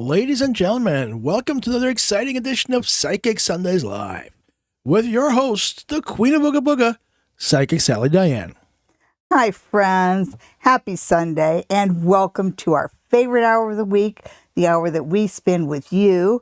Ladies and gentlemen, welcome to another exciting edition of Psychic Sundays Live with your host, the Queen of Booga Booga, Psychic Sally Diane. Hi, friends. Happy Sunday, and welcome to our favorite hour of the week, the hour that we spend with you,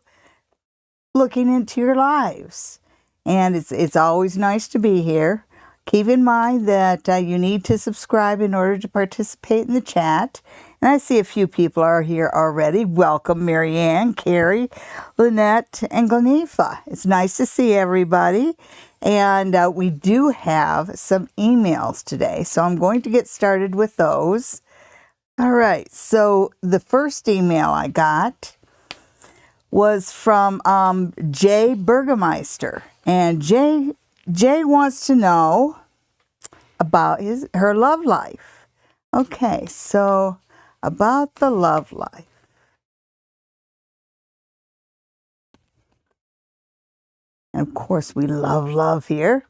looking into your lives. And it's always nice to be here. Keep in mind that you need to subscribe in order to participate in the chat. And I see a few people are here already. Welcome, Marianne, Carrie, Lynette, and Glenifa. It's nice to see everybody. And we do have some emails today, so I'm going to get started with those. All right, so the first email I got was from Jay Burgermeister. And Jay wants to know about her love life. Okay, so about the love life. And of course, we love love here.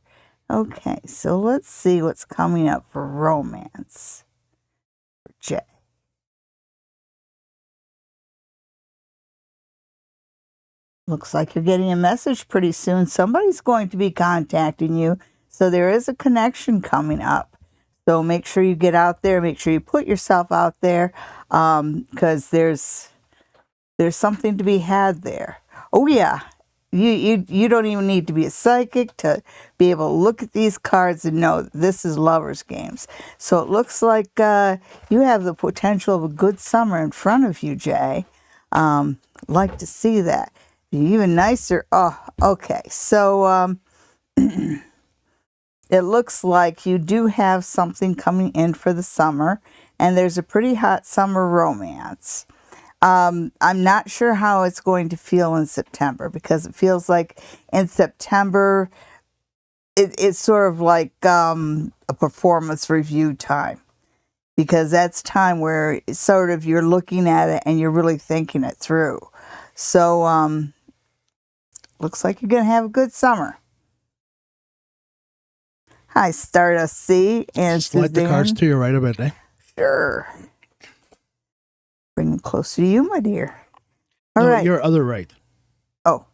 Okay, so let's see what's coming up for romance for Jay. Looks like you're getting a message pretty soon. Somebody's going to be contacting you. So there is a connection coming up. So make sure you get out there. Make sure you put yourself out there, because there's something to be had there. Oh yeah, you don't even need to be a psychic to be able to look at these cards and know this is lovers' games. So it looks like you have the potential of a good summer in front of you, Jay. Like to see that. Even nicer. Oh, okay. So it looks like you do have something coming in for the summer, and there's a pretty hot summer romance. I'm not sure how it's going to feel in September, because it feels like in September it's sort of like a performance review time, because that's time where it's sort of you're looking at it and you're really thinking it through. So looks like you're going to have a good summer. Hi, Stardust C and Slide the cards to your right a bit, eh? Sure. Bring them closer to you, my dear. All no, right. your other right. Oh.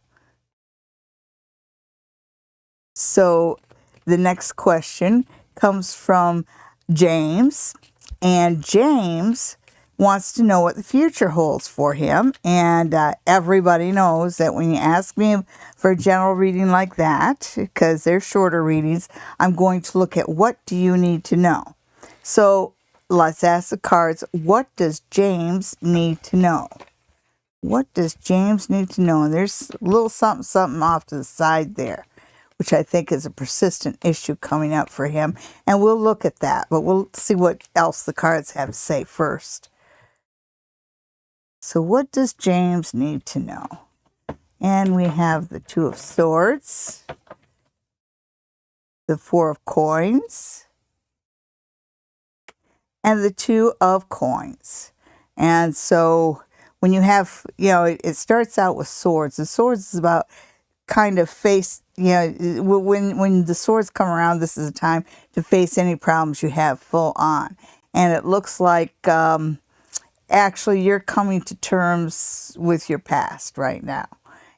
So the next question comes from James. And James wants to know what the future holds for him. And everybody knows that when you ask me for a general reading like that, because they're shorter readings, I'm going to look at what do you need to know. So let's ask the cards, what does James need to know? What does James need to know? And there's a little something off to the side there, which I think is a persistent issue coming up for him. And we'll look at that, but we'll see what else the cards have to say first. So what does James need to know? And we have the Two of Swords, the Four of Coins, and the Two of Coins. And so when you have, it starts out with swords. And swords is about kind of face, when the swords come around, this is a time to face any problems you have full on. And it looks like actually you're coming to terms with your past right now.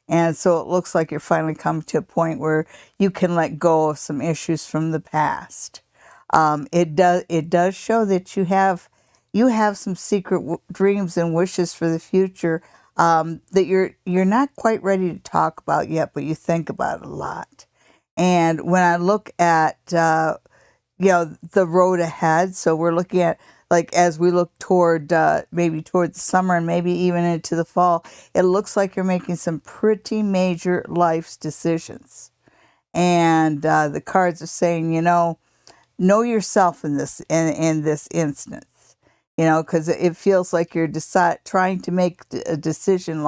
And so it looks like you're finally coming to a point where you can let go of some issues from the past. It does show that you have some secret dreams and wishes for the future that you're not quite ready to talk about yet, but you think about it a lot. And when I look at the road ahead, so we're looking at, like, as we look toward maybe toward the summer and maybe even into the fall, it looks like you're making some pretty major life decisions. And the cards are saying, know yourself in this instance, because it feels like you're trying to make a decision,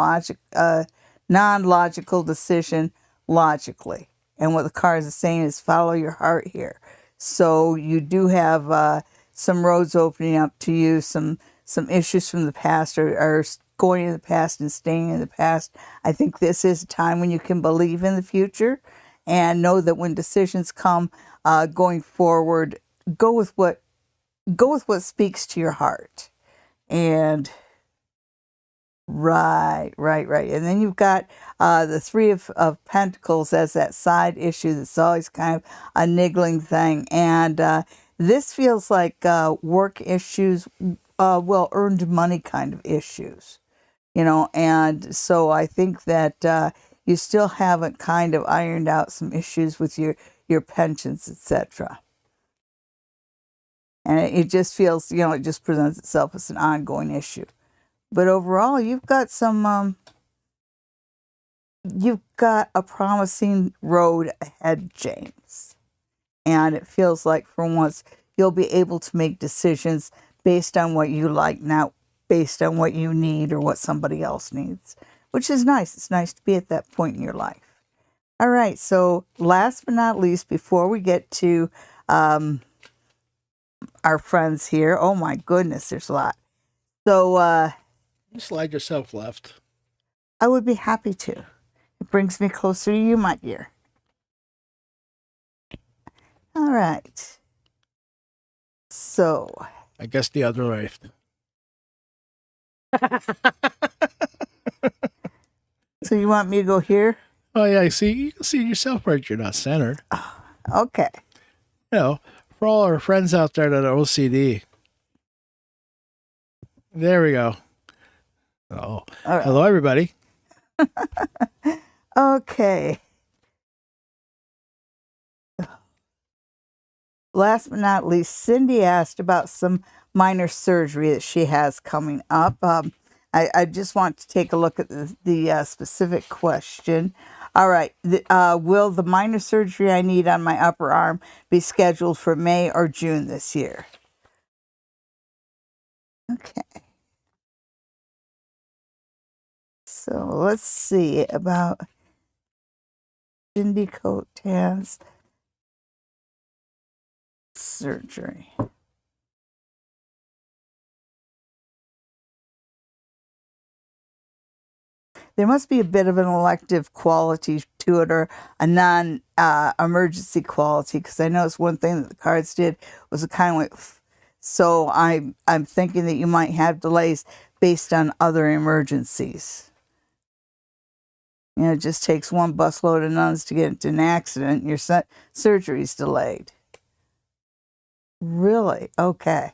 non-logical decision logically. And what the cards are saying is follow your heart here. So you do have some roads opening up to you, some issues from the past are going in the past and staying in the past. I think this is a time when you can believe in the future and know that when decisions come going forward, go with what speaks to your heart. And Right. And then you've got the Three of Pentacles as that side issue that's always kind of a niggling thing. And this feels like work issues, well, earned money kind of issues, and so I think that you still haven't kind of ironed out some issues with your pensions, etc. And it just feels, it just presents itself as an ongoing issue. But overall, you've got a promising road ahead, James. And it feels like for once you'll be able to make decisions based on what you like, not based on what you need or what somebody else needs, which is nice. It's nice to be at that point in your life. All right. So last but not least, before we get to our friends here, oh my goodness, there's a lot. So You slide yourself left. I would be happy to. It brings me closer to you, my dear. All right. So I guess the other left. So you want me to go here? Oh yeah, you can see yourself right. You're not centered. Okay. For all our friends out there that are OCD. There we go. Oh, All right. Hello everybody. Okay. Last but not least, Cindy asked about some minor surgery that she has coming up. I just want to take a look at the specific question. All right. Will the minor surgery I need on my upper arm be scheduled for May or June this year? Okay. So let's see about Cindy Cotan's surgery. There must be a bit of an elective quality to it, or a non-emergency quality, because I noticed one thing that the cards did was a kind of like, so I'm thinking that you might have delays based on other emergencies. It just takes one busload of nuns to get into an accident, and your surgery's delayed. Really? Okay.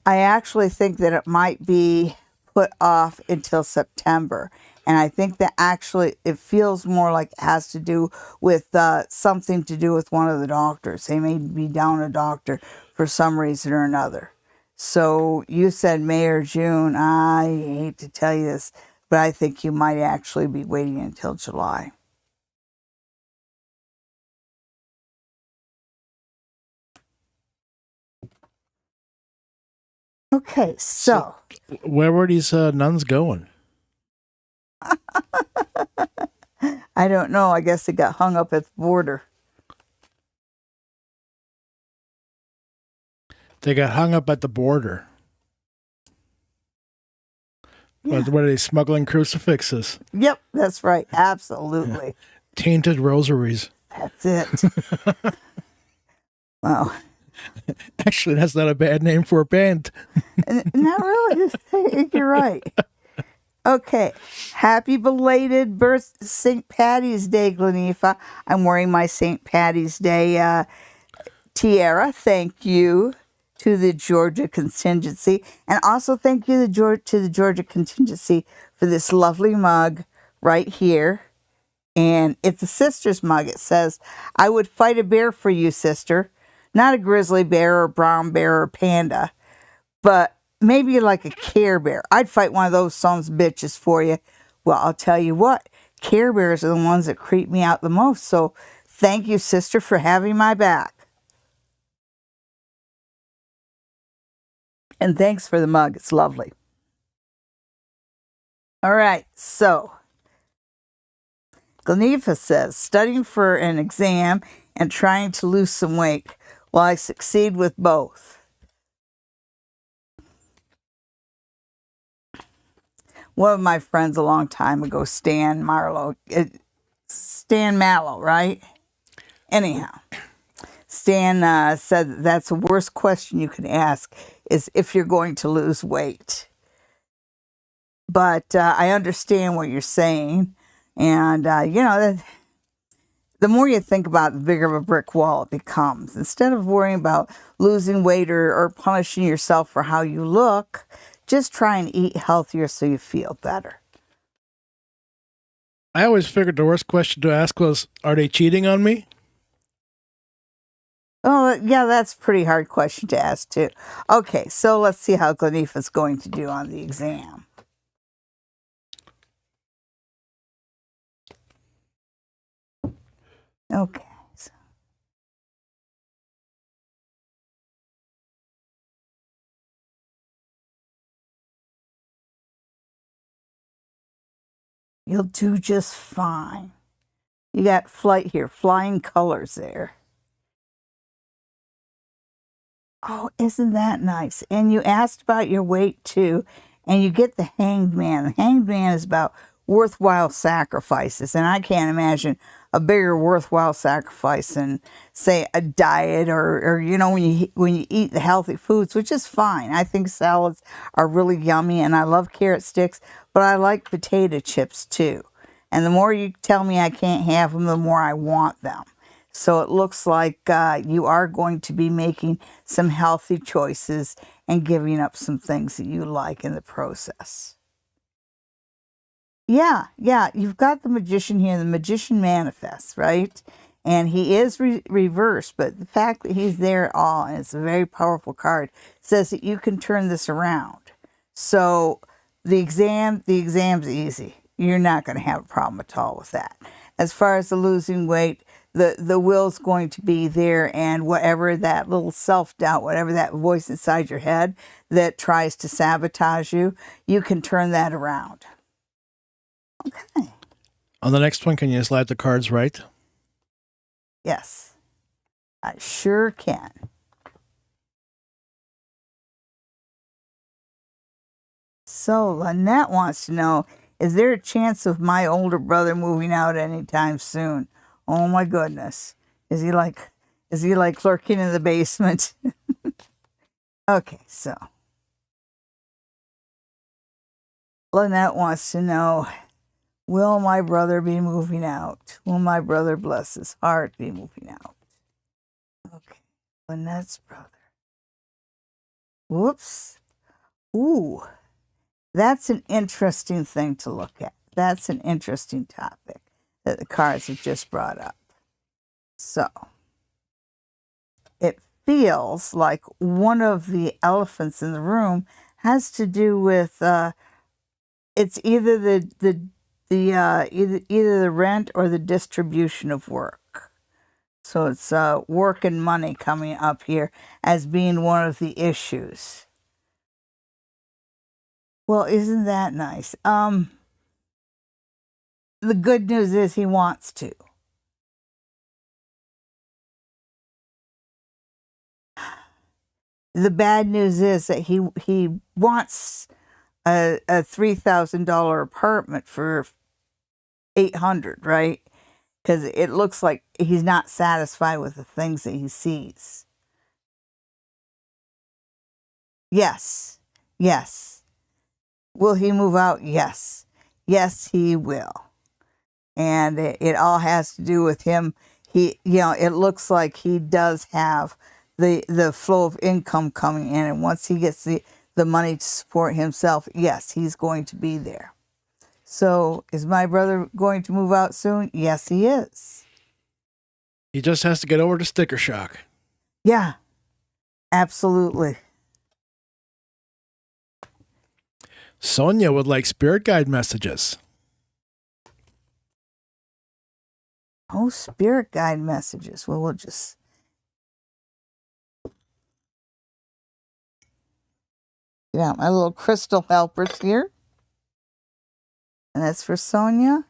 I actually think that it might be put off until September. And I think that actually it feels more like it has to do with something to do with one of the doctors. They may be down a doctor for some reason or another. So you said May or June. I hate to tell you this, but I think you might actually be waiting until July. Okay, so where were these nuns going? I don't know. I guess they got hung up at the border. They got hung up at the border. Yeah. What are they smuggling crucifixes? Yep, that's right. Absolutely. Tainted rosaries. That's it. Wow. Actually, that's not a bad name for a band. Not really. You're right. Okay. Happy belated birth, St. Patty's Day, Glenifa. I'm wearing my St. Patty's Day tiara. Thank you to the Georgia contingency. And also thank you to the Georgia contingency for this lovely mug right here. And it's a sister's mug. It says, I would fight a bear for you, sister. Not a grizzly bear or brown bear or panda, but maybe like a Care Bear. I'd fight one of those sons of bitches for you. Well, I'll tell you what, Care Bears are the ones that creep me out the most. So thank you, sister, for having my back. And thanks for the mug. It's lovely. All right, so Glenifa says, studying for an exam and trying to lose some weight. Will I succeed with both? One of my friends a long time ago, Stan Mallow, right? Anyhow, Stan said that's the worst question you can ask is if you're going to lose weight. But I understand what you're saying. And, the more you think about it, the bigger of a brick wall it becomes. Instead of worrying about losing weight or punishing yourself for how you look, just try and eat healthier so you feel better. I always figured the worst question to ask was, are they cheating on me? Oh, yeah, that's a pretty hard question to ask, too. Okay, so let's see how Glanifa's going to do on the exam. Okay. So. You'll do just fine. You got flight here, flying colors there. Oh, isn't that nice? And you asked about your weight too, and you get the hanged man. The hanged man is about worthwhile sacrifices, and I can't imagine a bigger worthwhile sacrifice than, say, a diet or when you eat the healthy foods, which is fine. I think salads are really yummy, and I love carrot sticks, but I like potato chips too. And the more you tell me I can't have them, the more I want them. So it looks like you are going to be making some healthy choices and giving up some things that you like in the process. Yeah, you've got the magician here. The magician manifests, right? And he is reversed, but the fact that he's there at all, and it's a very powerful card, says that you can turn this around. So the exam's easy. You're not going to have a problem at all with that. As far as the losing weight, the will's going to be there, and whatever that little self-doubt, whatever that voice inside your head that tries to sabotage you, you can turn that around. Okay. On the next one, can you slide the cards right? Yes, I sure can. So Lynette wants to know, is there a chance of my older brother moving out anytime soon? Oh my goodness. Is he like lurking in the basement? Okay, so Lynette wants to know, will my brother be moving out? Will my brother, bless his heart, be moving out? Okay, Lynette's brother. Whoops. Ooh, that's an interesting thing to look at. That's an interesting topic that the cards have just brought up. So, it feels like one of the elephants in the room has to do with it's either either the rent or the distribution of work. So it's work and money coming up here as being one of the issues. Well, isn't that nice? The good news is he wants to. The bad news is that he wants a $3,000 apartment for $800, right? Because it looks like he's not satisfied with the things that he sees. Yes. Will he move out? Yes, he will. And it all has to do with him. It looks like he does have the flow of income coming in, and once he gets the money to support himself, yes, he's going to be there. So is my brother going to move out soon? Yes, he is. He just has to get over the sticker shock. Yeah, absolutely. Sonia would like spirit guide messages. Oh, spirit guide messages. Well, we'll just... Yeah, my little crystal helpers here. And that's for Sonia.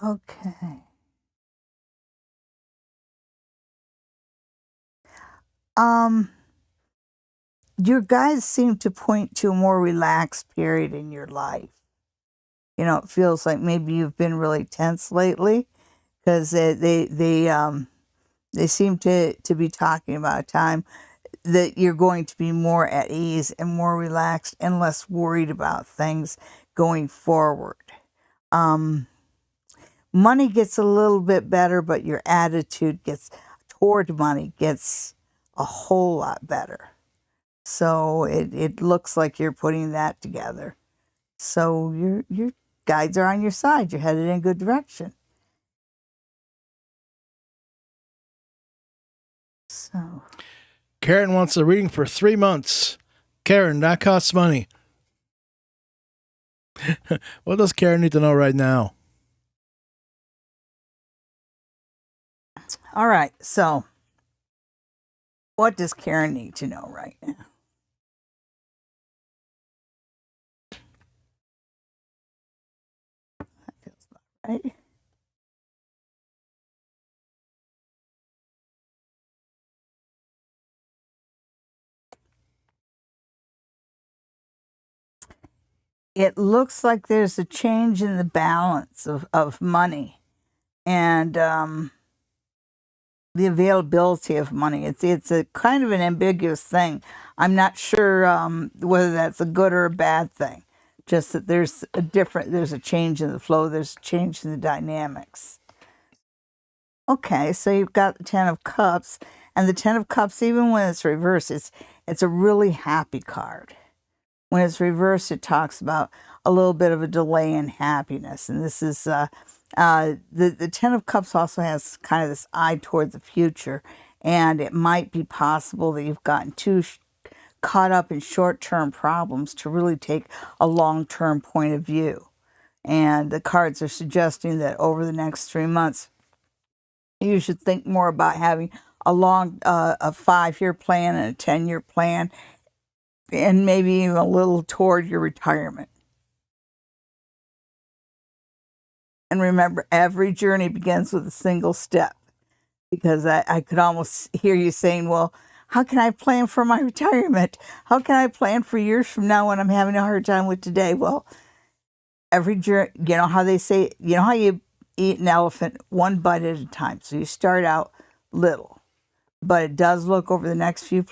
Okay. Your guides seem to point to a more relaxed period in your life. It feels like maybe you've been really tense lately, because they seem to be talking about a time that you're going to be more at ease and more relaxed and less worried about things going forward. Money gets a little bit better, but your attitude toward money gets a whole lot better. So it looks like you're putting that together. So your guides are on your side. You're headed in a good direction. So Karen wants a reading for 3 months. Karen, that costs money. What does Karen need to know right now? all right. So what does Karen need to know right now? That feels about right. It looks like there's a change in the balance of money and the availability of money. It's a kind of an ambiguous thing. I'm not sure whether that's a good or a bad thing. Just that there's a change in the flow, there's a change in the dynamics. Okay, so you've got the Ten of Cups, and the Ten of Cups, even when it's reversed, it's a really happy card. When it's reversed, it talks about a little bit of a delay in happiness. And this is the Ten of Cups also has kind of this eye toward the future. And it might be possible that you've gotten too caught up in short-term problems to really take a long-term point of view. And the cards are suggesting that over the next 3 months, you should think more about having a 5-year plan and a 10-year plan, and maybe even a little toward your retirement. And remember, every journey begins with a single step, because I could almost hear you saying, well, how can I plan for my retirement? How can I plan for years from now when I'm having a hard time with today? Well, every journey, you know how they say, you know how you eat an elephant one bite at a time. So you start out little, but it does look over the next few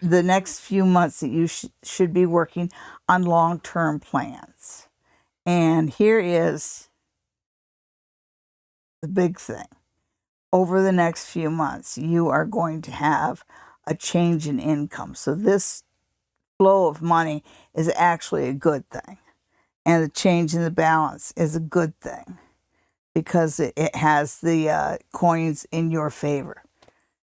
the next few months that you should be working on long-term plans. And here is the big thing. Over the next few months, you are going to have a change in income. So this flow of money is actually a good thing. And the change in the balance is a good thing, because it has the coins in your favor.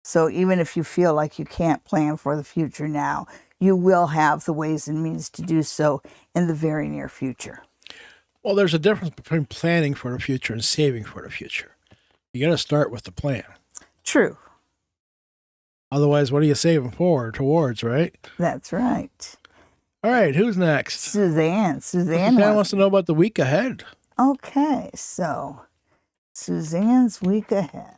So even if you feel like you can't plan for the future now, you will have the ways and means to do so in the very near future. Well, there's a difference between planning for the future and saving for the future. You got to start with the plan. True. Otherwise, what are you saving for or towards, right? That's right. All right, who's next? Suzanne. Suzanne wants to know about the week ahead. Okay, so Suzanne's week ahead.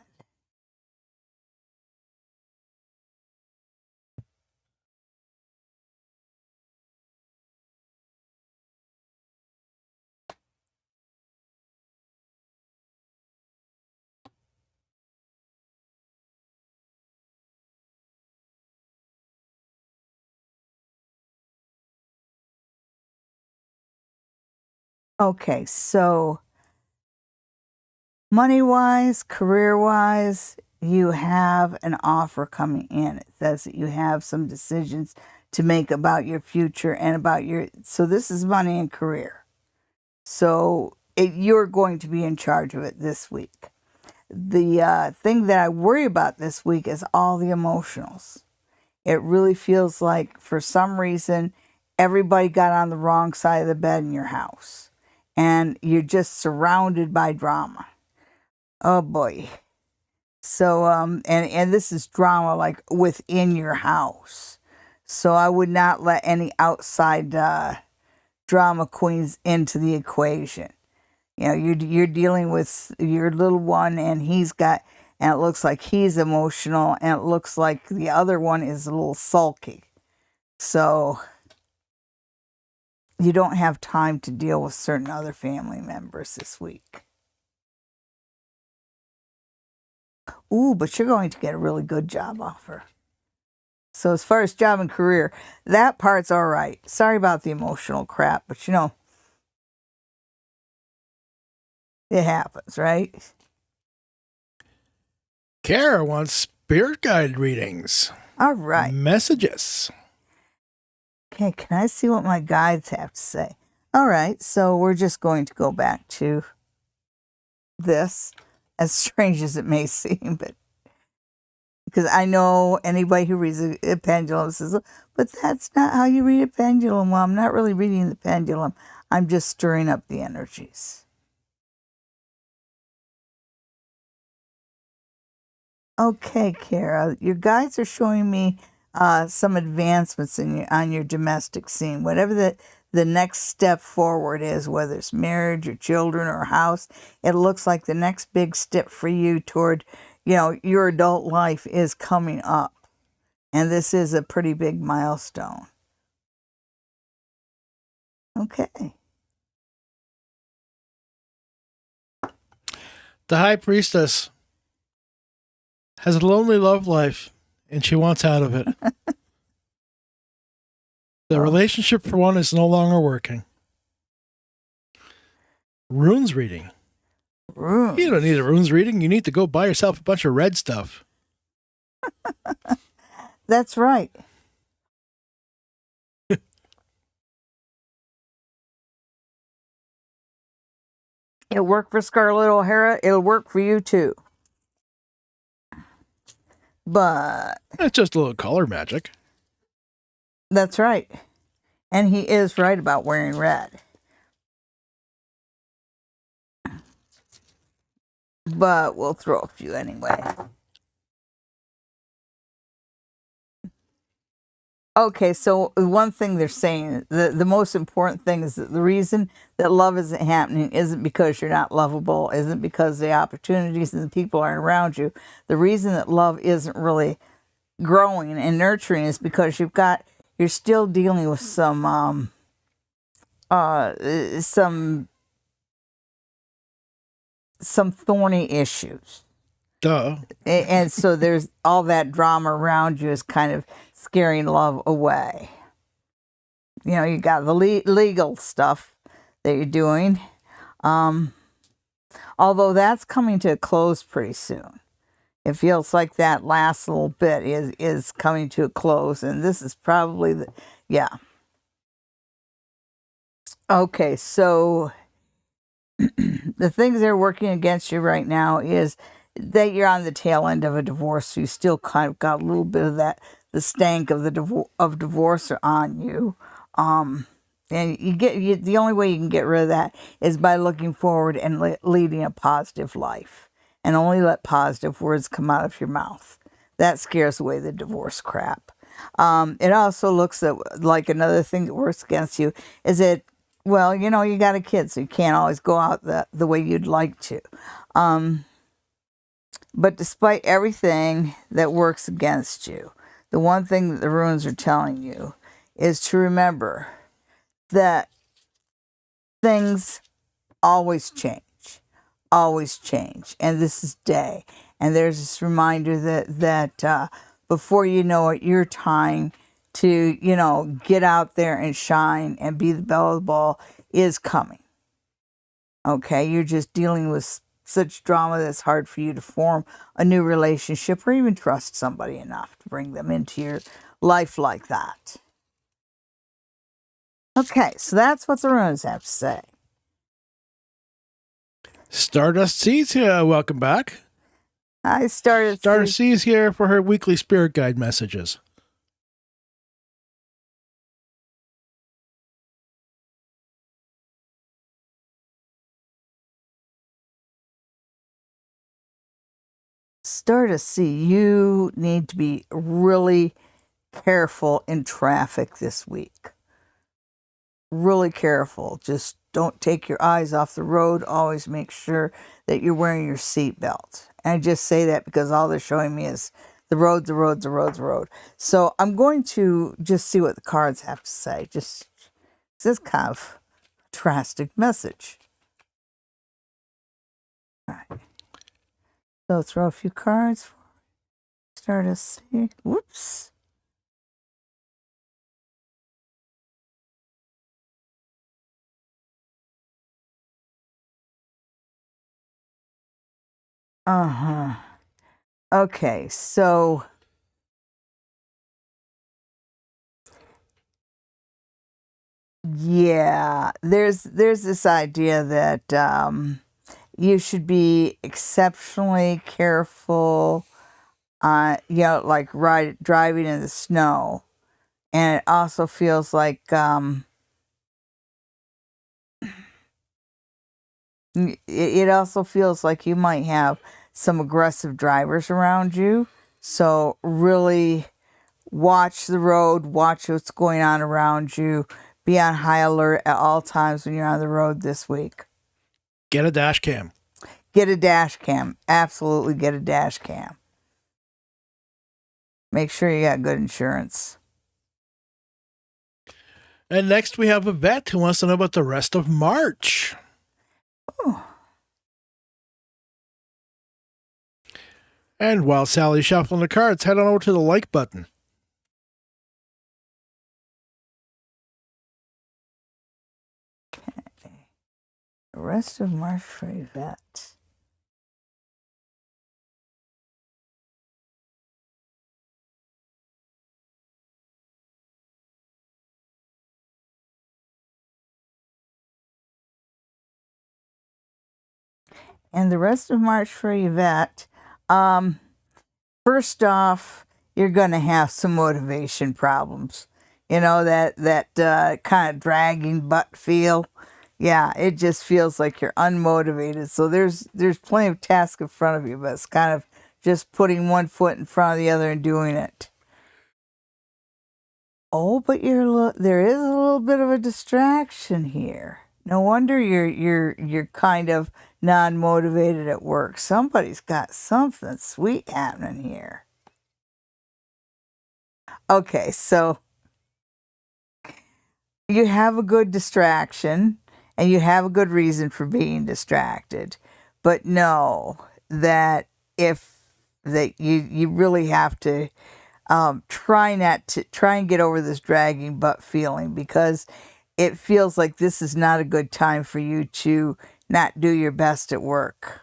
Okay, so money-wise, career-wise, you have an offer coming in. It says that you have some decisions to make about your future and about so this is money and career. So you're going to be in charge of it this week. The thing that I worry about this week is all the emotionals. It really feels like, for some reason, everybody got on the wrong side of the bed in your house. And you're just surrounded by drama. Oh boy. So, and this is drama like within your house. So I would not let any outside drama queens into the equation. You know, you're dealing with your little one, and and it looks like he's emotional, and it looks like the other one is a little sulky. So you don't have time to deal with certain other family members this week. Ooh, but you're going to get a really good job offer. So as far as job and career, that part's all right. Sorry about the emotional crap, but it happens, right? Kara wants spirit guide readings. All right. Messages. Okay, can I see what my guides have to say? All right, so we're just going to go back to this, as strange as it may seem, but because I know anybody who reads a pendulum says, but that's not how you read a pendulum. Well, I'm not really reading the pendulum. I'm just stirring up the energies. Okay, Kara, your guides are showing me some advancements on your domestic scene. Whatever the next step forward is, whether it's marriage or children or a house, it looks like the next big step for you toward, your adult life is coming up. And this is a pretty big milestone. Okay. The High Priestess has a lonely love life, and she wants out of it. The relationship, for one, is no longer working. Runes reading. Runes. You don't need a runes reading. You need to go buy yourself a bunch of red stuff. That's right. It'll work for Scarlett O'Hara. It'll work for you too. But It's just a little color magic. that's right. And he is right about wearing red. But we'll throw a few anyway. Okay, so one thing they're saying, the most important thing is that the reason that love isn't happening isn't because you're not lovable, isn't because the opportunities and the people aren't around you. The reason that love isn't really growing and nurturing is because you're still dealing with some thorny issues. Duh. And so there's all that drama around you is kind of scaring love away. You got the legal stuff that you're doing. Although that's coming to a close pretty soon. It feels like that last little bit is coming to a close. And this is probably yeah. Okay, so the things that are working against you right now is that you're on the tail end of a divorce. So you still kind of got a little bit of the stank of divorce on you. And the only way you can get rid of that is by looking forward and leading a positive life. And only let positive words come out of your mouth. That scares away the divorce crap. It also looks like another thing that works against you is that, well, you got a kid, so you can't always go out the way you'd like to. But despite everything that works against you, the one thing that the runes are telling you is to remember that things always change. And this is day. And there's this reminder that before you know it, your time to, get out there and shine and be the belle of the ball is coming. Okay, you're just dealing with such drama that's hard for you to form a new relationship or even trust somebody enough to bring them into your life like that. Okay, so that's what the runes have to say. Stardust Seeds, welcome back. I started. Stardust Seeds here for her weekly spirit guide messages. Stardust Sea, you need to be really careful in traffic this week. Really careful. Just don't take your eyes off the road. Always make sure that you're wearing your seatbelt. And I just say that because all they're showing me is the road, the road, the road, the road. So I'm going to just see what the cards have to say. Just This is kind of a drastic message. All right. So throw a few cards. Start to see. Whoops. Uh-huh. Okay, so yeah, there's this idea that you should be exceptionally careful like driving in the snow. And it also feels like it also feels like you might have some aggressive drivers around you. So really watch the road, watch what's going on around you. Be on high alert at all times when you're on the road this week. Get a dash cam. Get a dash cam. Absolutely get a dash cam. Make sure you got good insurance. And next we have Yvette who wants to know about the rest of March. Ooh. And while Sally's shuffling the cards, head on over to the like button. Okay. The rest of March for Yvette. And the rest of March for Yvette, first off, you're going to have some motivation problems. You know, that kind of dragging butt feel. Yeah, it just feels like you're unmotivated. So there's plenty of tasks in front of you, but it's kind of just putting one foot in front of the other and doing it. Oh, but there is a little bit of a distraction here. No wonder you're kind of non-motivated at work. Somebody's got something sweet happening here. Okay, so you have a good distraction and you have a good reason for being distracted. But know that you really have to try and get over this dragging butt feeling, because it feels like this is not a good time for you to not do your best at work.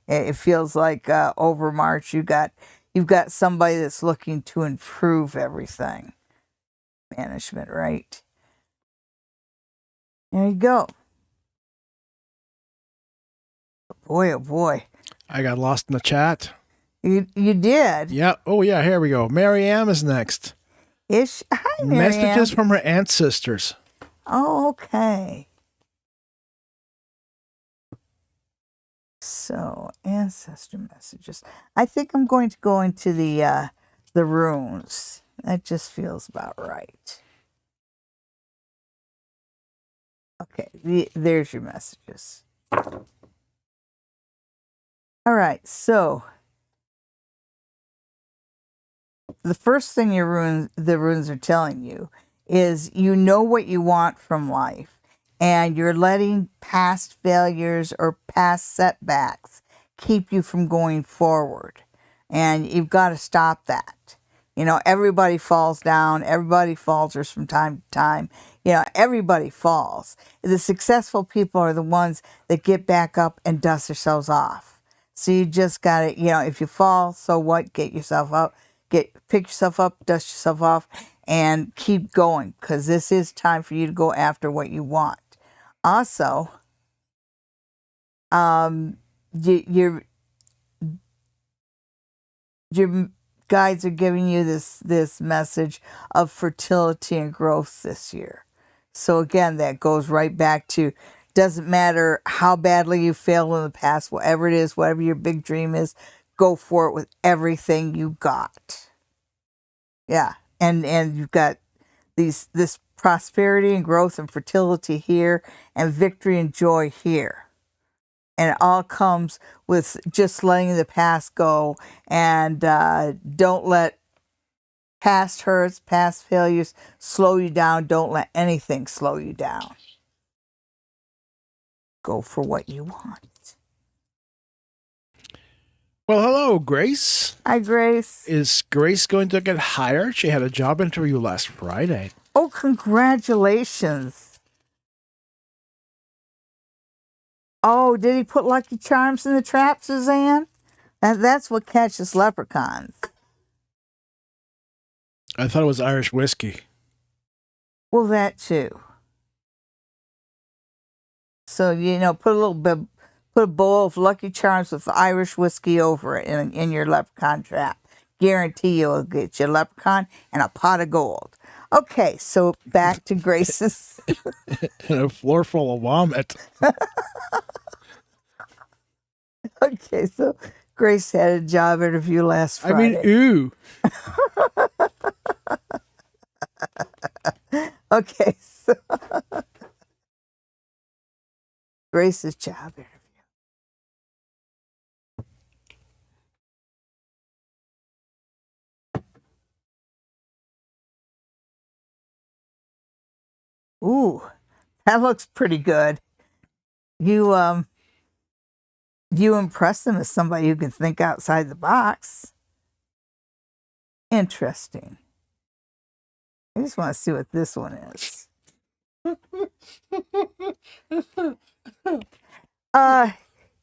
It feels like over March you've got somebody that's looking to improve everything. Management, right? There you go. Boy, oh boy. I got lost in the chat. You did? Yeah. Oh, yeah. Here we go. Mary Ann is next. Hi, Mary Messages Ann. from her ancestors. Oh, okay. So, ancestor messages. I think I'm going to go into the runes. That just feels about right. Okay, there's your messages. All right, so the first thing the runes are telling you is you know what you want from life, and you're letting past failures or past setbacks keep you from going forward. And you've got to stop that. You know, everybody falls down, everybody falters from time to time. You know, everybody falls. The successful people are the ones that get back up and dust themselves off. So you just got to, you know, if you fall, so what? Get yourself up. Pick yourself up, dust yourself off, and keep going, because this is time for you to go after what you want. Also, your guides are giving you this message of fertility and growth this year. So again, that goes right back to, doesn't matter how badly you failed in the past, whatever it is, whatever your big dream is, go for it with everything you got. Yeah, and you've got this prosperity and growth and fertility here, and victory and joy here. And it all comes with just letting the past go, and don't let Past hurts, past failures slow you down. Don't let anything slow you down. Go for what you want. Well, hello, Grace. Hi, Grace. Is Grace going to get hired? She had a job interview last Friday. Oh, congratulations. Oh, did he put Lucky Charms in the trap, Suzanne? That's what catches leprechauns. I thought it was Irish whiskey. Well, that too. So, put a bowl of Lucky Charms with Irish whiskey over it in your leprechaun trap. Guarantee you'll get your leprechaun and a pot of gold. Okay, so back to Grace's. And a floor full of vomit. Okay, so Grace had a job interview last Friday. Ooh. Okay, so Grace's job interview. Ooh, that looks pretty good. You impress them as somebody who can think outside the box. Interesting. I just want to see what this one is.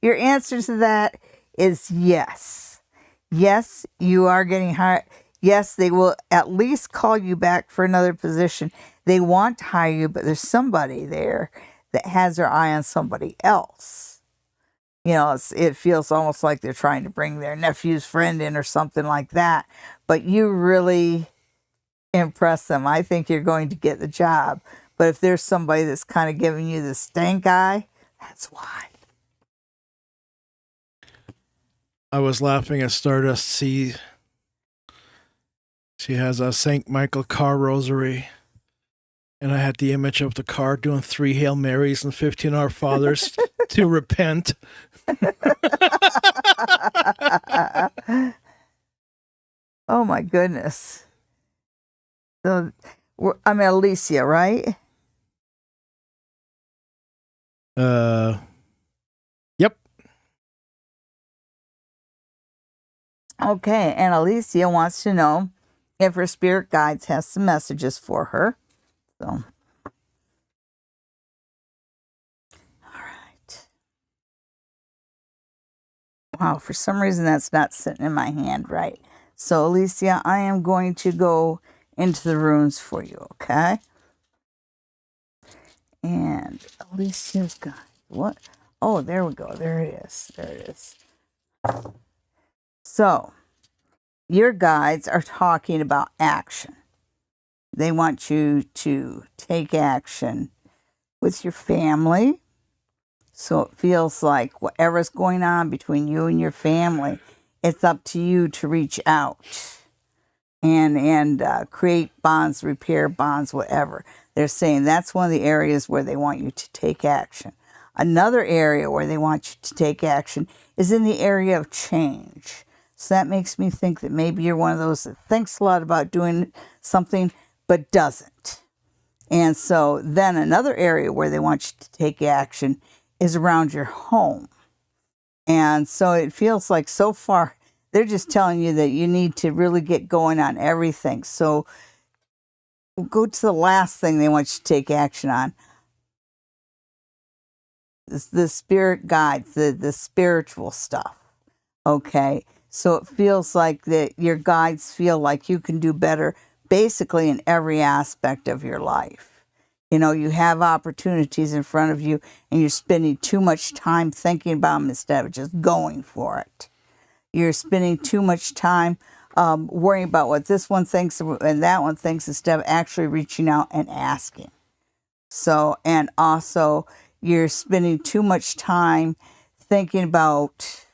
Your answer to that is yes. Yes, you are getting hired. Yes, they will at least call you back for another position. They want to hire you, but there's somebody there that has their eye on somebody else. It feels almost like they're trying to bring their nephew's friend in or something like that. But you really impress them. I think you're going to get the job. But if there's somebody that's kind of giving you the stank eye, that's why. I was laughing at Stardust. She has a St. Michael car rosary. And I had the image of the car doing 3 Hail Marys and 15 Our Fathers to repent. Oh, my goodness. So, I'm Alicia, right? Yep. Okay, and Alicia wants to know if her spirit guides has some messages for her. So, all right. Wow, for some reason that's not sitting in my hand right. So, Alicia, I am going to go into the runes for you, okay? And Alicia's got what? Oh, there we go. There it is. There it is. So, your guides are talking about action. They want you to take action with your family. So it feels like whatever's going on between you and your family, it's up to you to reach out and create bonds, repair bonds, whatever. They're saying that's one of the areas where they want you to take action. Another area where they want you to take action is in the area of change. So that makes me think that maybe you're one of those that thinks a lot about doing something but doesn't. And so then another area where they want you to take action is around your home. And so it feels like so far they're just telling you that you need to really get going on everything. So we'll go to the last thing they want you to take action on. The spirit guides, the spiritual stuff. Okay. So it feels like that your guides feel like you can do better basically in every aspect of your life. You have opportunities in front of you and you're spending too much time thinking about them instead of just going for it. You're spending too much time worrying about what this one thinks and that one thinks instead of actually reaching out and asking. So, and also you're spending too much time thinking about,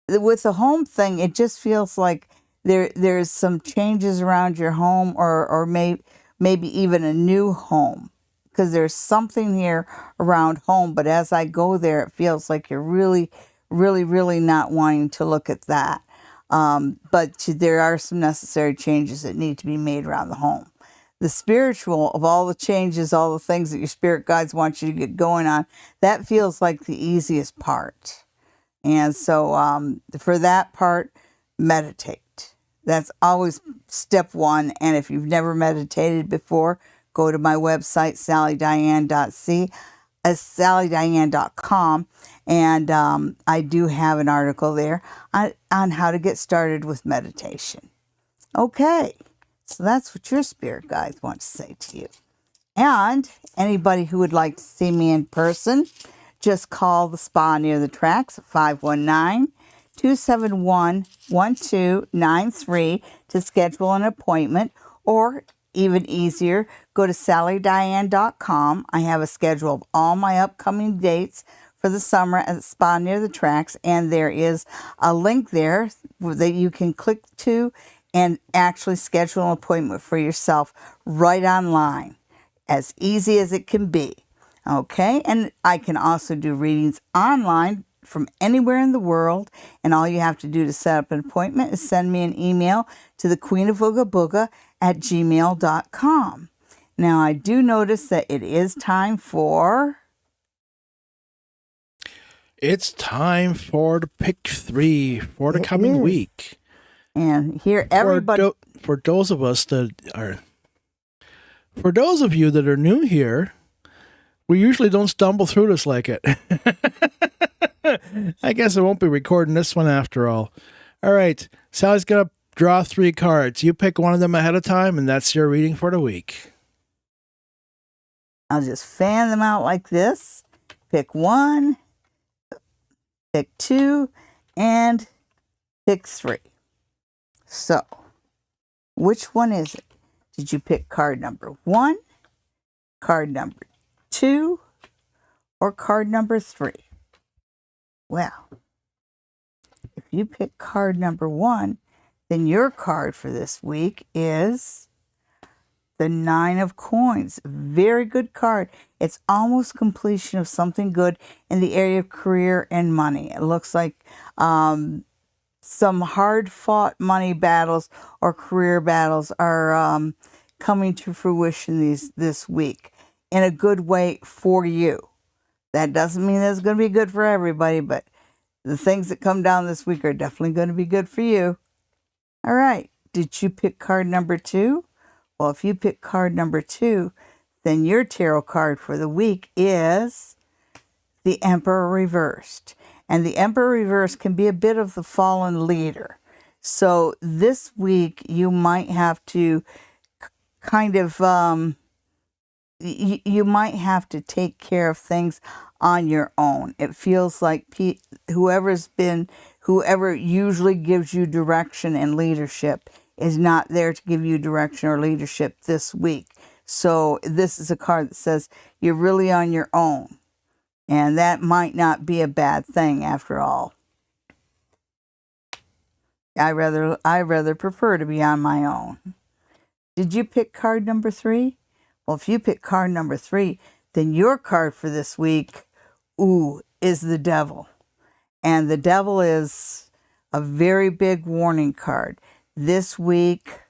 with the home thing, it just feels like there's some changes around your home or maybe even a new home, because there's something here around home. But as I go there, it feels like you're really, really, really not wanting to look at that. But there are some necessary changes that need to be made around the home. The spiritual, of all the changes, all the things that your spirit guides want you to get going on, that feels like the easiest part. And so for that part, meditate. That's always step one. And if you've never meditated before, go to my website, SallyDiane.com. And I do have an article there on how to get started with meditation. Okay, so that's what your spirit guides want to say to you. And anybody who would like to see me in person, just call the spa near the tracks at 519-271-1293 to schedule an appointment, or even easier, go to SallyDiane.com. I have a schedule of all my upcoming dates for the summer at the spa near the tracks, and there is a link there that you can click to and actually schedule an appointment for yourself right online. As easy as it can be. Okay, and I can also do readings online from anywhere in the world, and all you have to do to set up an appointment is send me an email to thequeenofboogabooga@gmail.com. Now, I do notice that it is time for... It's time for the pick 3 for the coming week. And here, everybody... For those of us that are... For those of you that are new here, we usually don't stumble through this like it. I guess I won't be recording this one after all. All right, Sally's going to draw 3 cards. You pick one of them ahead of time, and that's your reading for the week. I'll just fan them out like this. Pick 1, pick 2, and pick 3. So, which one is it? Did you pick card number 1, card number 2, or card number 3? Well, if you pick card number 1, then your card for this week is the 9 of Coins. Very good card. It's almost completion of something good in the area of career and money. It looks like some hard-fought money battles or career battles are coming to fruition this week in a good way for you. That doesn't mean that it's going to be good for everybody, but the things that come down this week are definitely going to be good for you. All right. Did you pick card number 2? Well, if you pick card number 2, then your tarot card for the week is the Emperor Reversed. And the Emperor Reversed can be a bit of the fallen leader. So this week you might have to kind of, you might have to take care of things on your own. It feels like whoever usually gives you direction and leadership is not there to give you direction or leadership this week. So this is a card that says you're really on your own. And that might not be a bad thing after all. I rather prefer to be on my own. Did you pick card number 3? Well, if you pick card number 3, then your card for this week, is the Devil. And the Devil is a very big warning card. This week,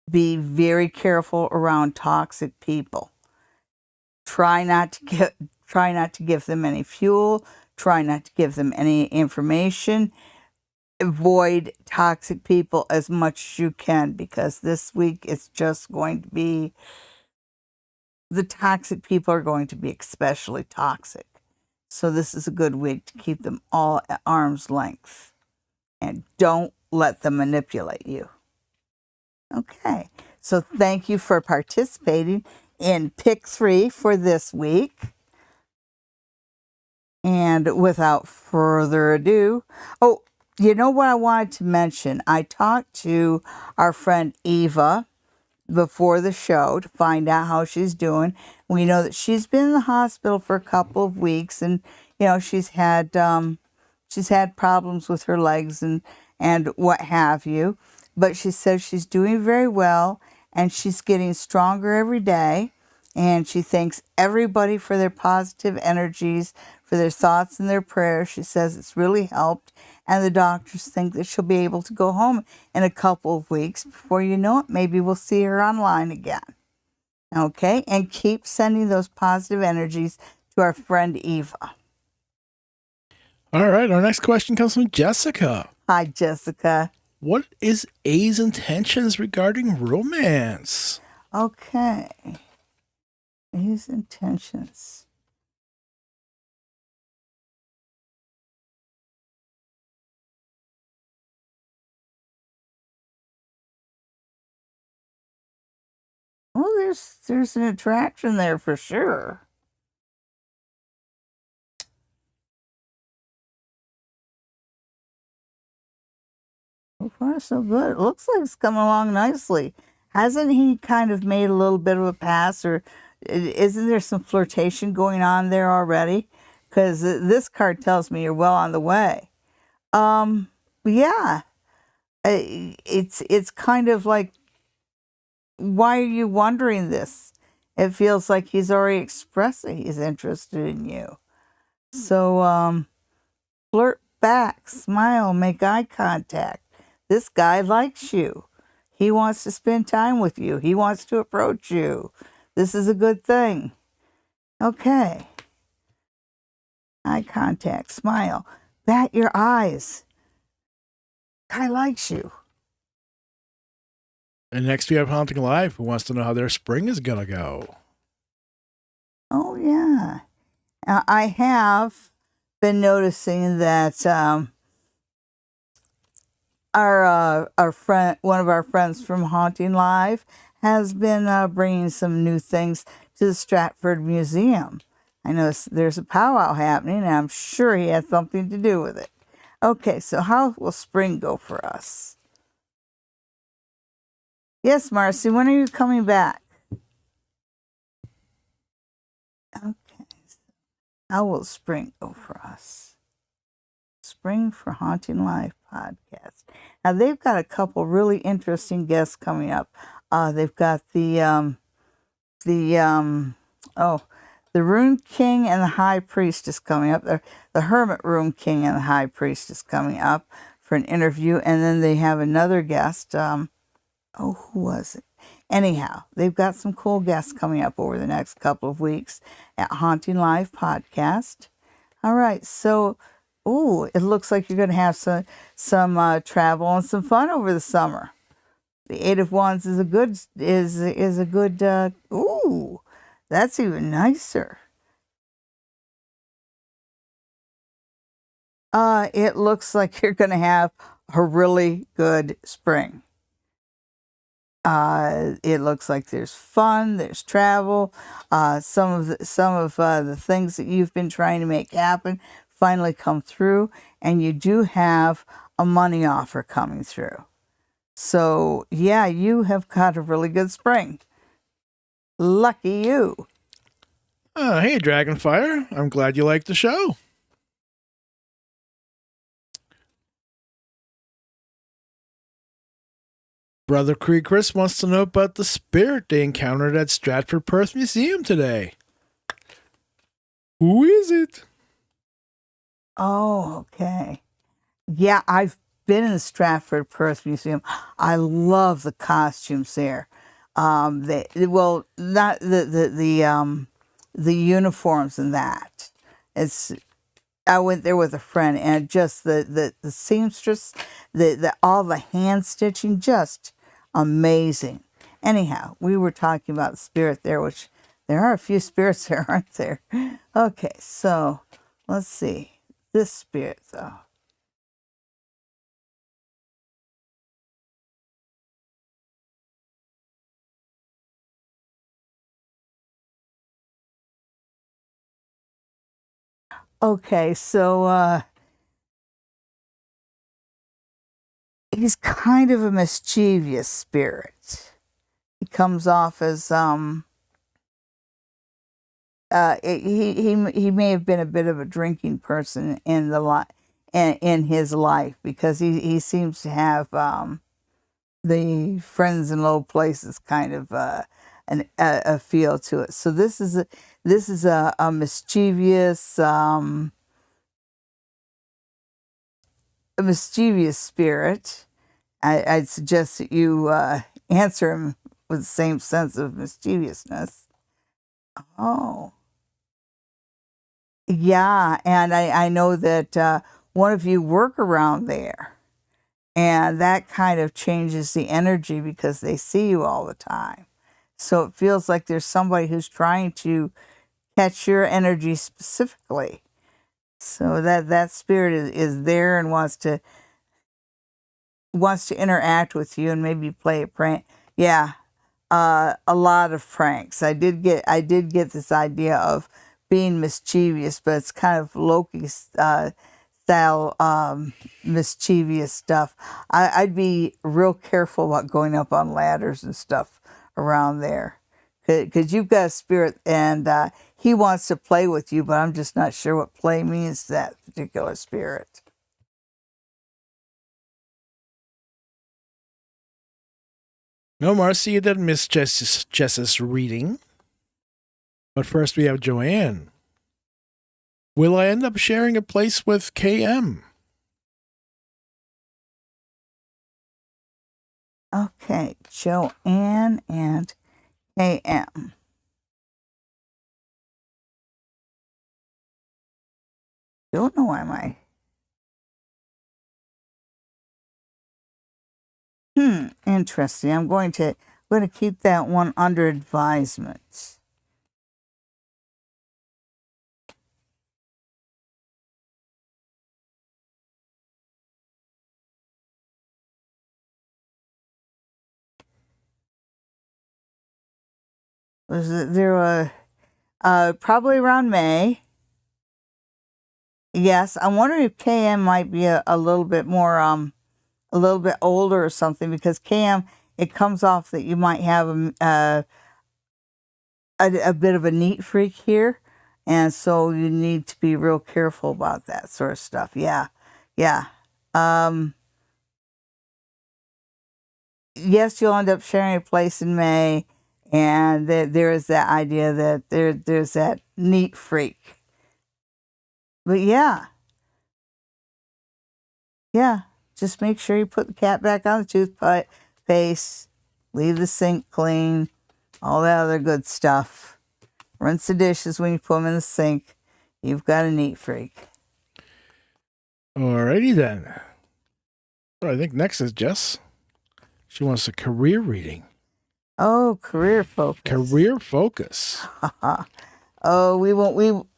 be very careful around toxic people. Try not to give them any fuel. Try not to give them any information. Avoid toxic people as much as you can, because this week it's just going to be, the toxic people are going to be especially toxic. So this is a good week to keep them all at arm's length. And don't let them manipulate you. Okay, so thank you for participating in Pick 3 for this week. And without further ado, you know what I wanted to mention? I talked to our friend Eva before the show to find out how she's doing. We know that she's been in the hospital for a couple of weeks, and she's had problems with her legs and what have you. But she says she's doing very well, and she's getting stronger every day. And she thanks everybody for their positive energies, for their thoughts and their prayers. She says it's really helped. and the doctors think that she'll be able to go home in a couple of weeks. Before you know it, maybe we'll see her online again. Okay, and keep sending those positive energies to our friend Eva. All right, our next question comes from Jessica. Hi, Jessica. What is A's intentions regarding romance? Okay. His intentions. Well, there's an attraction there for sure. So far, so good. It looks like it's coming along nicely. Hasn't he kind of made a little bit of a pass, or isn't there some flirtation going on there already? Because this card tells me you're well on the way. Yeah, it's kind of like, why are you wondering this? It feels like he's already expressed that he's interested in you. So, flirt back, smile, make eye contact. This guy likes you. He wants to spend time with you. He wants to approach you. This is a good thing. Okay. Eye contact, smile. Bat your eyes. Guy likes you. And next we have Haunting Live, who wants to know how their spring is going to go. Oh, yeah. I have been noticing that our friend, one of our friends from Haunting Live, has been bringing some new things to the Stratford Museum. I know there's a powwow happening, and I'm sure he had something to do with it. Okay, so how will spring go for us? Yes, Marcy, when are you coming back? Okay, how will spring go for us? Spring for Haunting Life podcast. Now they've got a couple really interesting guests coming up. They've got the Rune King and the High Priestess coming up. The Hermit Rune King and the High Priestess coming up for an interview, and then they have another guest. Who was it? Anyhow, they've got some cool guests coming up over the next couple of weeks at Haunting Live podcast. All right, so it looks like you're going to have some travel and some fun over the summer. The Eight of Wands is a good that's even nicer. It looks like you're going to have a really good spring. It looks like there's fun, there's travel. Some of the things that you've been trying to make happen finally come through, and you do have a money offer coming through. So yeah, you have got a really good spring. Lucky you. Hey, Dragonfire. I'm glad you liked the show. Brother Creek Chris wants to know about the spirit they encountered at Stratford Perth Museum today. Who is it? Oh, okay. Yeah, I've been in the Stratford Perth Museum. I love the costumes there. Not the uniforms and that. I went there with a friend, and just the seamstress, all the hand stitching, just amazing. Anyhow, we were talking about the spirit there, which there are a few spirits there, aren't there? Okay, so let's see. This spirit, though. Okay, so he's kind of a mischievous spirit. He comes off as he may have been a bit of a drinking person in his life, because he seems to have the friends in low places kind of a feel to it. So this is a mischievous a mischievous spirit, I'd suggest that you answer him with the same sense of mischievousness. Oh. Yeah, and I know that one of you work around there, and that kind of changes the energy because they see you all the time. So it feels like there's somebody who's trying to catch your energy specifically. So that spirit is there and wants to interact with you and maybe play a prank. Yeah, a lot of pranks. I did get this idea of being mischievous, but it's kind of Loki style mischievous stuff. I'd be real careful about going up on ladders and stuff around there, because you've got a spirit and he wants to play with you, but I'm just not sure what play means to that particular spirit. No, Marcy, you didn't miss Jess's reading. But first we have Joanne. Will I end up sharing a place with KM? Okay, Joanne and KM. Don't know why my... Interesting. I'm going to keep that one under advisement. There probably around May. Yes, I'm wondering if KM might be a little bit more a little bit older or something, because KM, it comes off that you might have a bit of a neat freak here, and so you need to be real careful about that sort of stuff. Yeah. Yes, you'll end up sharing a place in May, and there is that idea that there's that neat freak. But yeah, just make sure you put the cat back on the toothpaste, leave the sink clean, all that other good stuff. Rinse the dishes when you put them in the sink. You've got a neat freak. Alrighty then. Well, I think next is Jess. She wants a career reading. Oh, career focus. Career focus. Oh,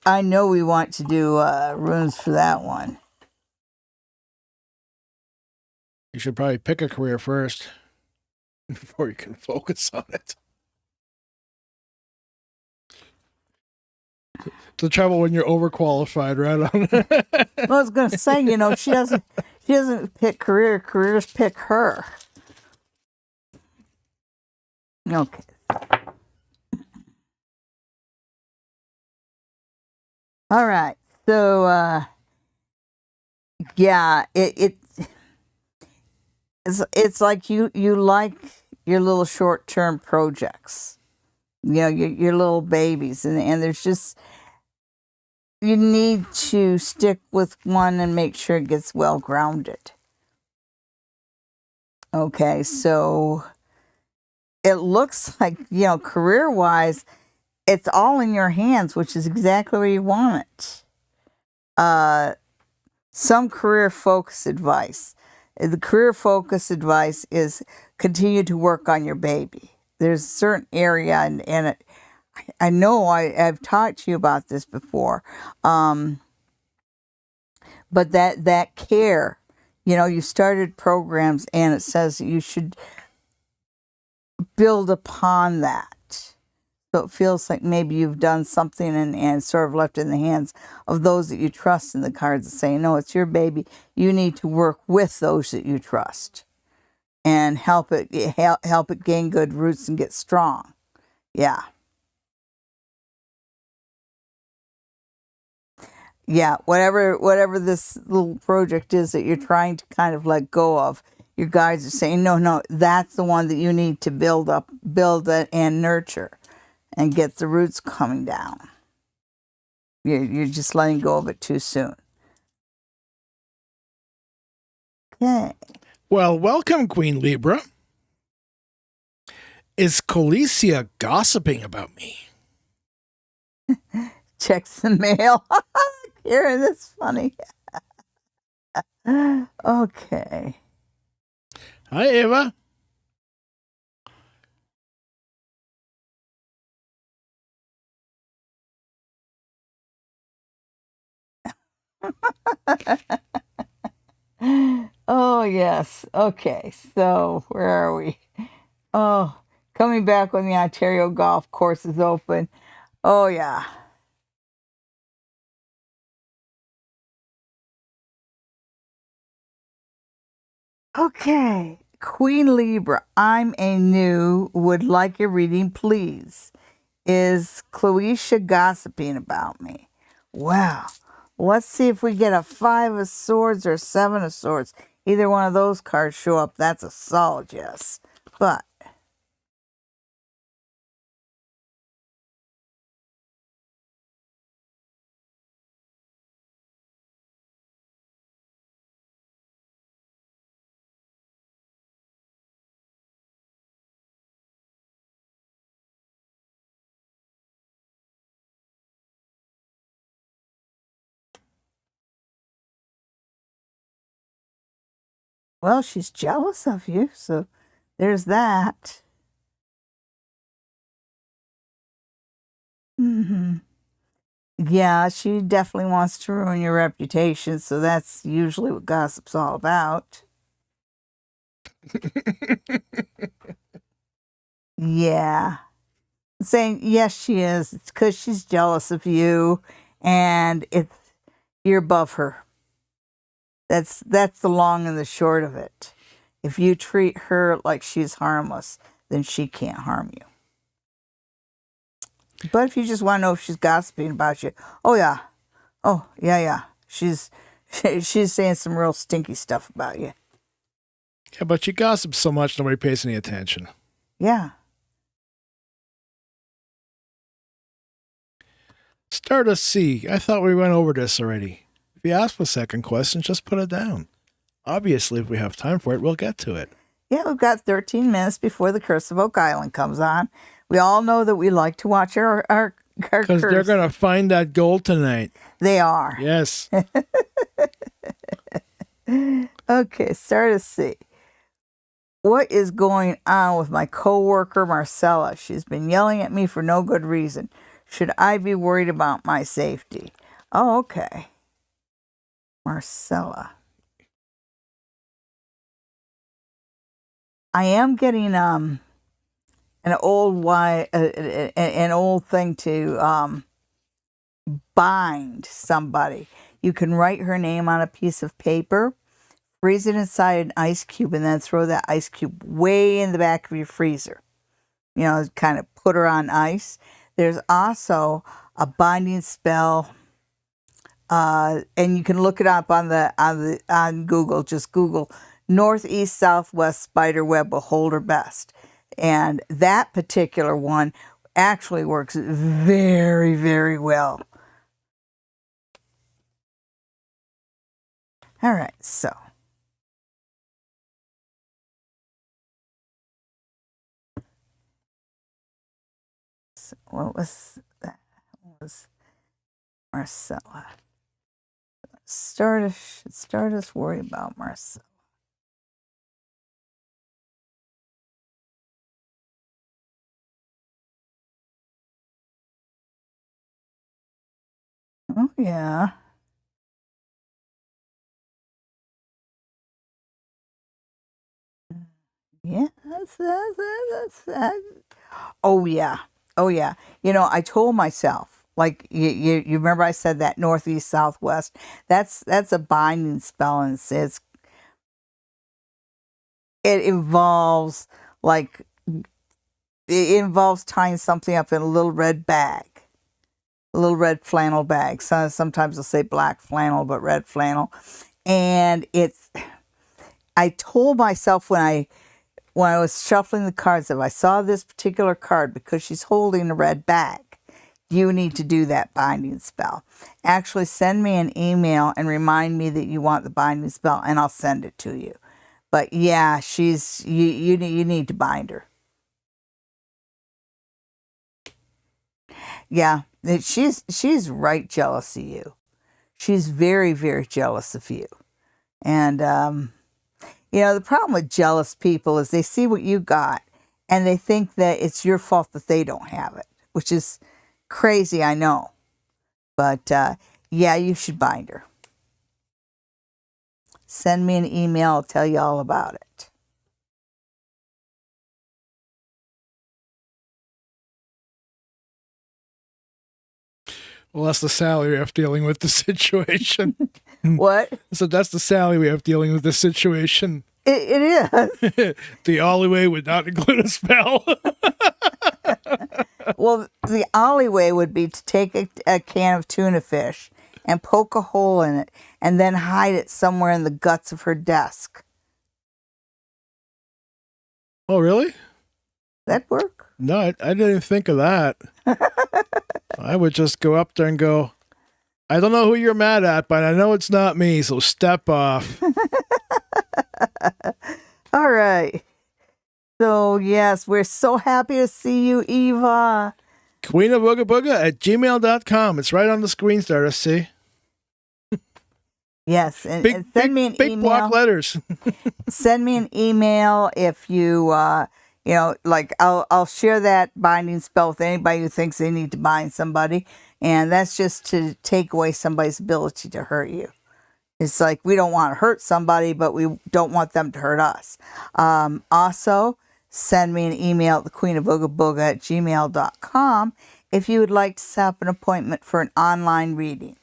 I know we want to do runes for that one. You should probably pick a career first before you can focus on it. The trouble when you're overqualified, right? I was going to say, she doesn't pick careers pick her. Okay. All right. So, yeah, it's like you like your little short-term projects, your little babies, and there's just, you need to stick with one and make sure it gets well grounded. Okay, so it looks like, career-wise, it's all in your hands, which is exactly where you want it. Some career focus advice. The career focus advice is continue to work on your baby. There's a certain area, and I know I've talked to you about this before, but that care, you started programs, and it says that you should build upon that. So it feels like maybe you've done something and sort of left in the hands of those that you trust, in the cards that say, no, it's your baby. You need to work with those that you trust and help it gain good roots and get strong. Yeah. Yeah, whatever this little project is that you're trying to kind of let go of, your guides are saying, no, that's the one that you need to build it and nurture and get the roots coming down. You're just letting go of it too soon. Okay. Well, welcome, Queen Libra. Is Colicia gossiping about me? Checks the mail. Karen, that's funny. Okay. Hi, Ava. Oh, yes. Okay. So, where are we? Oh, coming back when the Ontario golf course is open. Oh, yeah. Okay. Queen Libra, I'm a new, would like a reading, please. Is Cloecia gossiping about me? Well, let's see if we get a 5 of swords or 7 of swords. Either one of those cards show up, that's a solid yes. But well, she's jealous of you, so there's that. Hmm. Yeah, she definitely wants to ruin your reputation, so that's usually what gossip's all about. Yeah. Saying yes, she is. It's because she's jealous of you, and you're above her. That's the long and the short of it. If you treat her like she's harmless, then she can't harm you. But if you just want to know if she's gossiping about you, oh yeah, oh yeah, yeah, she's saying some real stinky stuff about you. Yeah, but she gossips so much nobody pays any attention. Yeah. Stardust C. I thought we went over this already. If you ask for a second question, just put it down. Obviously, if we have time for it, we'll get to it. Yeah, we've got 13 minutes before the Curse of Oak Island comes on. We all know that we like to watch our Because they're curse. going to find that gold tonight. They are. Yes. Okay, start to see. What is going on with my coworker Marcella? She's been yelling at me for no good reason. Should I be worried about my safety? Oh, okay. Marcella. I am getting an old thing to bind somebody. You can write her name on a piece of paper, freeze it inside an ice cube, and then throw that ice cube way in the back of your freezer. You know, kind of put her on ice. There's also a binding spell, and you can look it up on Google. Just Google northeast southwest spider web will hold her best, and that particular one actually works very, very well. All right, so what was that? What was Marcella? Start us worry about Marcella. Oh yeah. Yeah, that's. Oh yeah, oh yeah. You know, I told myself, like you remember I said that northeast southwest. That's a binding spell, and it involves like it involves tying something up in a little red bag, a little red flannel bag. Sometimes they'll say black flannel, but red flannel, and it's. I told myself when I was shuffling the cards, if I saw this particular card, because she's holding a red bag, you need to do that binding spell. Actually, send me an email and remind me that you want the binding spell, and I'll send it to you. But yeah, you need to bind her. Yeah, she's right jealous of you. She's very, very jealous of you. And the problem with jealous people is they see what you got and they think that it's your fault that they don't have it, which is crazy, I know. But yeah, you should bind her. Send me an email, I'll tell you all about it. Well, that's the Sally we have dealing with the situation. What? So that's the Sally we have dealing with this situation. It is. The alleyway would not include a spell. Well, the alleyway would be to take a can of tuna fish and poke a hole in it and then hide it somewhere in the guts of her desk. Oh, really? That'd work. No, I didn't even think of that. I would just go up there and go, I don't know who you're mad at, but I know it's not me, so step off. All right. So, yes, we're so happy to see you, Eva. queenofboogabooga@gmail.com. It's right on the screen starter, see? Yes, and send me an big email. block letters. Send me an email if you, I'll share that binding spell with anybody who thinks they need to bind somebody. And that's just to take away somebody's ability to hurt you. It's like we don't want to hurt somebody, but we don't want them to hurt us. Also, send me an email at thequeenofboogabooga@gmail.com if you would like to set up an appointment for an online reading.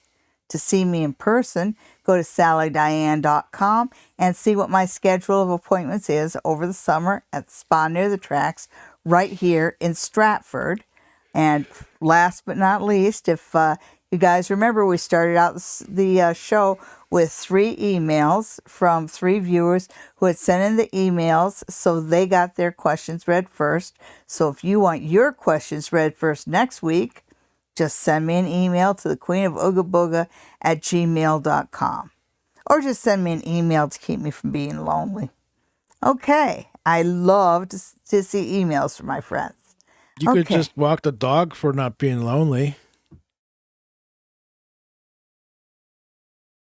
To see me in person, go to sallydiane.com and see what my schedule of appointments is over the summer at the spa near the tracks right here in Stratford. And last but not least, if you guys remember, we started out the show with 3 emails from 3 viewers who had sent in the emails, so they got their questions read first. So if you want your questions read first next week, just send me an email to thequeenofboogabooga@gmail.com. Or just send me an email to keep me from being lonely. Okay, I love to see emails from my friends. You could just walk the dog for not being lonely.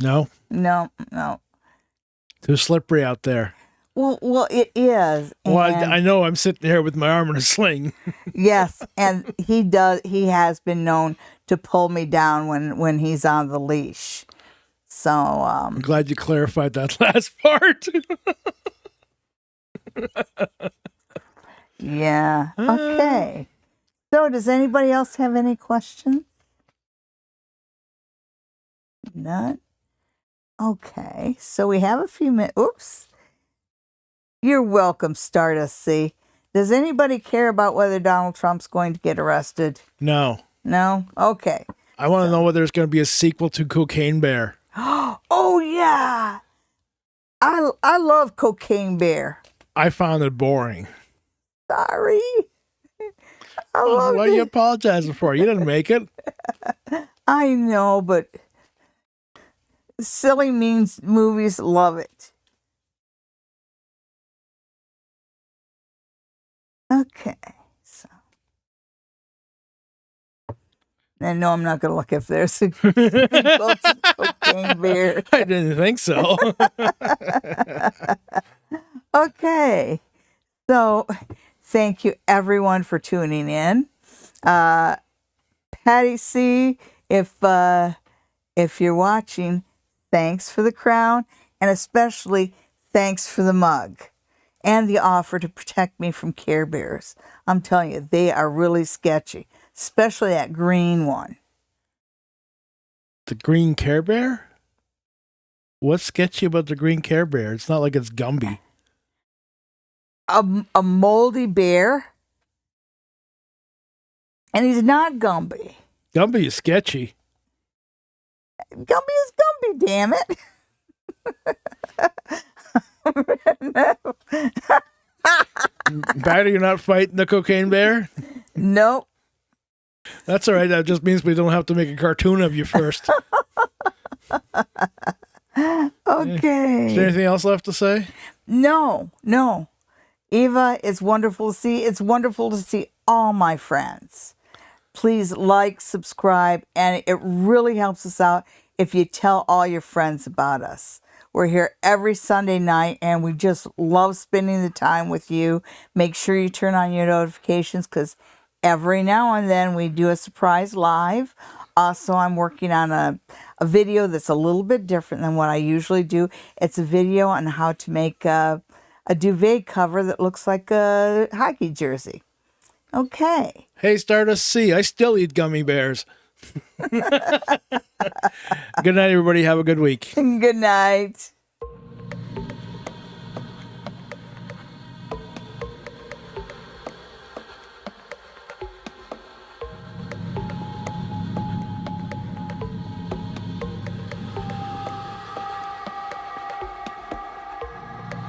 No? No. Too slippery out there. Well, it is. Well, I know I'm sitting here with my arm in a sling. Yes, and he has been known to pull me down when he's on the leash. So I'm glad you clarified that last part. Yeah. Okay. So does anybody else have any questions? None? Okay. So we have a few minutes. Oops. You're welcome, Stardust C. Does anybody care about whether Donald Trump's going to get arrested? No. No? Okay. I want to know whether there's going to be a sequel to Cocaine Bear. Oh, yeah. I love Cocaine Bear. I found it boring. Sorry. What are you apologizing for? You didn't make it. I know, but silly means movies love it. Okay, so. And no, I'm not going to look if there's a Cocaine Bear. I didn't think so. Okay, so thank you everyone for tuning in. Patty C, if you're watching, thanks for the crown, and especially thanks for the mug and the offer to protect me from Care Bears. I'm telling you, they are really sketchy, especially that green one. The green Care Bear? What's sketchy about the green Care Bear? It's not like it's Gumby. A moldy bear, and he's not Gumby. Gumby is sketchy. Gumby is Gumby, damn it. Bad, you're not fighting the Cocaine Bear? Nope. That's all right. That just means we don't have to make a cartoon of you first. Okay. Is there anything else left to say? No. Eva, it's wonderful to see. It's wonderful to see all my friends. Please like, subscribe, and it really helps us out if you tell all your friends about us. We're here every Sunday night, and we just love spending the time with you. Make sure you turn on your notifications, because every now and then we do a surprise live. Also, I'm working on a video that's a little bit different than what I usually do. It's a video on how to make a duvet cover that looks like a hockey jersey. Okay. Hey, Stardust C, I still eat gummy bears. Good night, everybody. Have a good week. Good night.